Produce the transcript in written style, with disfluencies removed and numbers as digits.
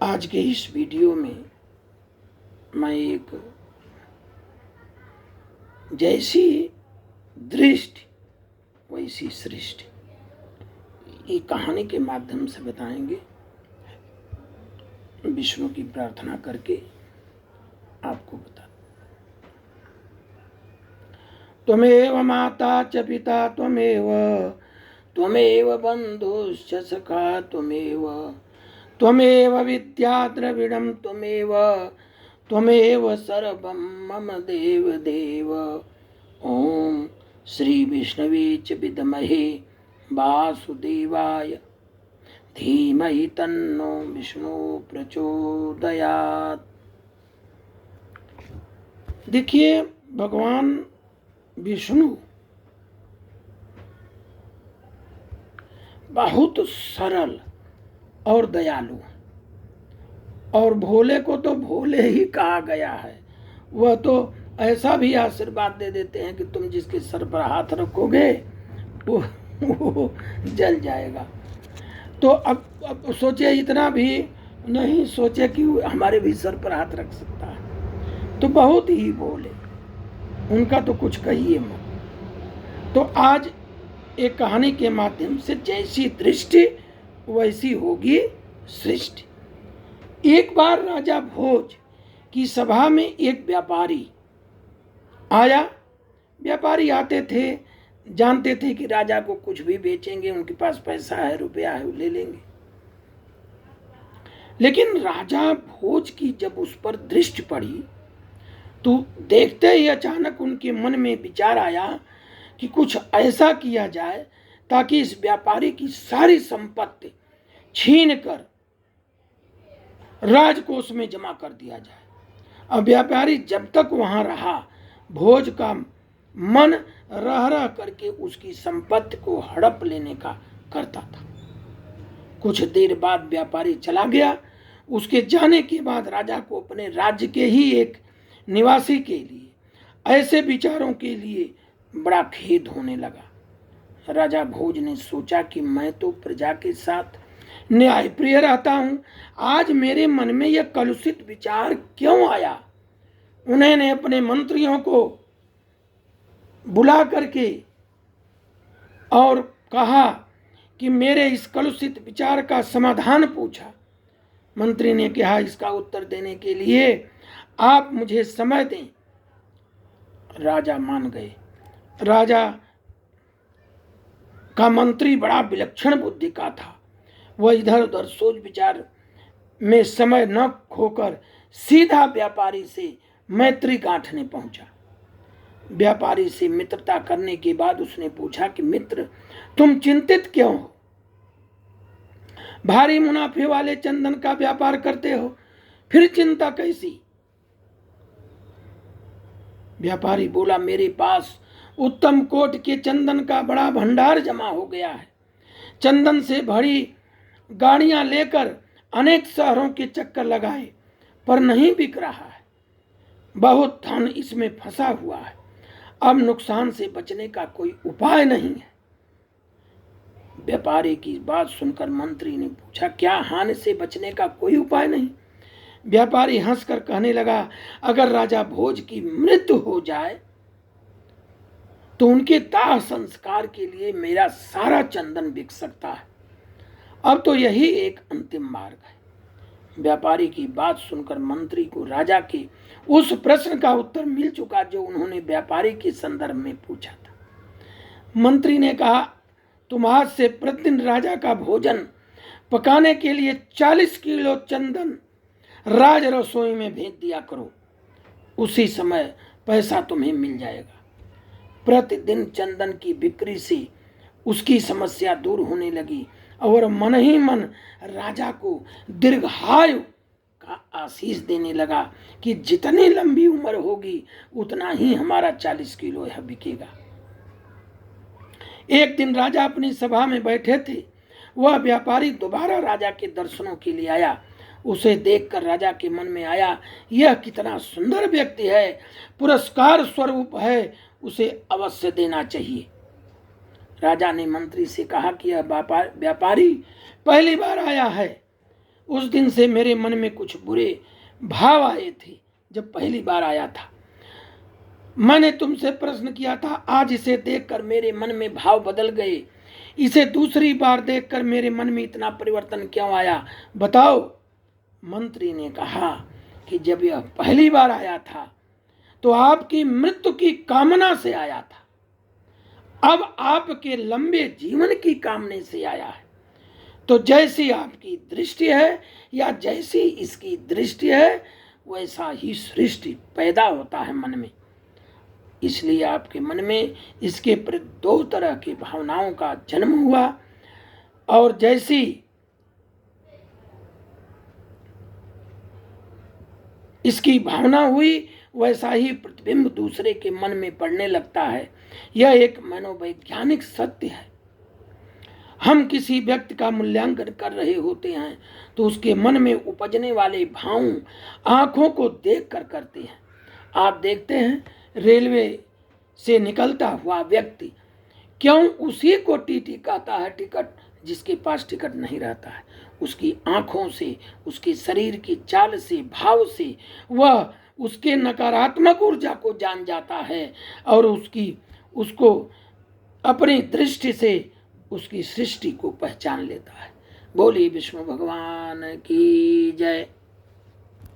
आज के इस वीडियो में मैं एक जैसी दृष्टि वैसी सृष्टि ये कहानी के माध्यम से बताएंगे। विष्णु की प्रार्थना करके आपको बता। त्वमेव माता च पिता त्वमेव बन्धुश्च सखा त्वमेव विद्या द्रविणं त्वमेव सर्वं मम देव। ओम श्री विष्णवे च विद्महे वासुदेवाय धीमहि तन्नो विष्णु प्रचोदयात्। देखिए, भगवान विष्णु बहुत सरल और दयालु, और भोले को तो भोले ही कहा गया है। वह तो ऐसा भी आशीर्वाद दे देते हैं कि तुम जिसके सर पर हाथ रखोगे वो जल जाएगा। तो अब सोचे, इतना भी नहीं सोचे कि हमारे भी सर पर हाथ रख सकता है। तो बहुत ही भोले, उनका तो कुछ कहिए मत। तो आज एक कहानी के माध्यम से जैसी दृष्टि वैसी होगी सृष्टि। एक बार राजा भोज की सभा में एक व्यापारी आया। व्यापारी आते थे, जानते थे कि राजा को कुछ भी बेचेंगे, उनके पास पैसा है, रुपया है, वो ले लेंगे। लेकिन राजा भोज की जब उस पर दृष्टि पड़ी तो देखते ही अचानक उनके मन में विचार आया कि कुछ ऐसा किया जाए ताकि इस व्यापारी की सारी संपत्ति छीन कर राजकोष में जमा कर दिया जाए। अब व्यापारी जब तक वहां रहा, भोज का मन रह रह करके उसकी संपत्ति को हड़प लेने का करता था। कुछ देर बाद व्यापारी चला गया। उसके जाने के बाद राजा को अपने राज्य के ही एक निवासी के लिए ऐसे विचारों के लिए बड़ा खेद होने लगा। राजा भोज ने सोचा कि मैं तो प्रजा के साथ न्यायप्रिय रहता हूं, आज मेरे मन में यह कलुषित विचार क्यों आया। उन्होंने अपने मंत्रियों को बुला करके और कहा कि मेरे इस कलुषित विचार का समाधान पूछा। मंत्री ने कहा, इसका उत्तर देने के लिए आप मुझे समय दें। राजा मान गए। राजा का मंत्री बड़ा विलक्षण बुद्धि का था। वह इधर उधर सोच विचार में समय न खोकर सीधा व्यापारी से मैत्री गांठने पहुंचा। व्यापारी से मित्रता करने के बाद उसने पूछा कि मित्र, तुम चिंतित क्यों हो? भारी मुनाफे वाले चंदन का व्यापार करते हो, फिर चिंता कैसी? व्यापारी बोला, मेरे पास उत्तम कोट के चंदन का बड़ा भंडार जमा हो गया है। चंदन से भरी गाड़ियां लेकर अनेक शहरों के चक्कर लगाए पर नहीं बिक रहा है। बहुत धन इसमें फंसा हुआ है। अब नुकसान से बचने का कोई उपाय नहीं है। व्यापारी की बात सुनकर मंत्री ने पूछा, क्या हानि से बचने का कोई उपाय नहीं? व्यापारी हंसकर कहने लगा, अगर राजा भोज की मृत्यु हो जाए तो उनके दाह संस्कार के लिए मेरा सारा चंदन बिक सकता है। अब तो यही एक अंतिम मार्ग है। व्यापारी की बात सुनकर मंत्री को राजा के उस प्रश्न का उत्तर मिल चुका जो उन्होंने व्यापारी के संदर्भ में पूछा था। मंत्री ने कहा, तुम आज से प्रतिदिन राजा का भोजन पकाने के लिए 40 किलो चंदन राज रसोई में भेज दिया करो। उसी समय पैसा तुम्हें मिल जाएगा। प्रतिदिन चंदन की बिक्री से उसकी समस्या दूर होने लगी और मन ही मन राजा को दीर्घायु का आशीष देने लगा कि जितनी लंबी उम्र होगी उतना ही हमारा 40 किलो यह बिकेगा। एक दिन राजा अपनी सभा में बैठे थे। वह व्यापारी दोबारा राजा के दर्शनों के लिए आया। उसे देखकर राजा के मन में आया, यह कितना सुंदर व्यक्ति है, पुरस्कार स्वरूप है, उसे अवश्य देना चाहिए। राजा ने मंत्री से कहा कि यह व्यापारी पहली बार आया है, उस दिन से मेरे मन में कुछ बुरे भाव आए थे जब पहली बार आया था। मैंने तुमसे प्रश्न किया था, आज इसे देखकर मेरे मन में भाव बदल गए। इसे दूसरी बार देखकर मेरे मन में इतना परिवर्तन क्यों आया, बताओ। मंत्री ने कहा कि जब यह पहली बार आया था तो आपकी मृत्यु की कामना से आया था, अब आपके लंबे जीवन की कामना से आया है। तो जैसी आपकी दृष्टि है या जैसी इसकी दृष्टि है, वैसा ही सृष्टि पैदा होता है मन में। इसलिए आपके मन में इसके प्रति दो तरह की भावनाओं का जन्म हुआ, और जैसी इसकी भावना हुई वैसा ही प्रतिबिंब दूसरे के मन में पड़ने लगता है। यह एक मनोवैज्ञानिक सत्य है। हम किसी व्यक्ति का मूल्यांकन कर रहे होते हैं तो उसके मन में उपजने वाले भाव आंखों को देखकर करते हैं। आप देखते हैं रेलवे से निकलता हुआ व्यक्ति क्यों उसी को टीटी कहता है टिकट, जिसके पास टिकट नहीं रहता है। उसकी आंखों से, उसके शरीर की चाल से, भाव से वह उसके नकारात्मक ऊर्जा को जान जाता है और उसको अपनी दृष्टि से उसकी सृष्टि को पहचान लेता है। बोलिए विष्णु भगवान की जय।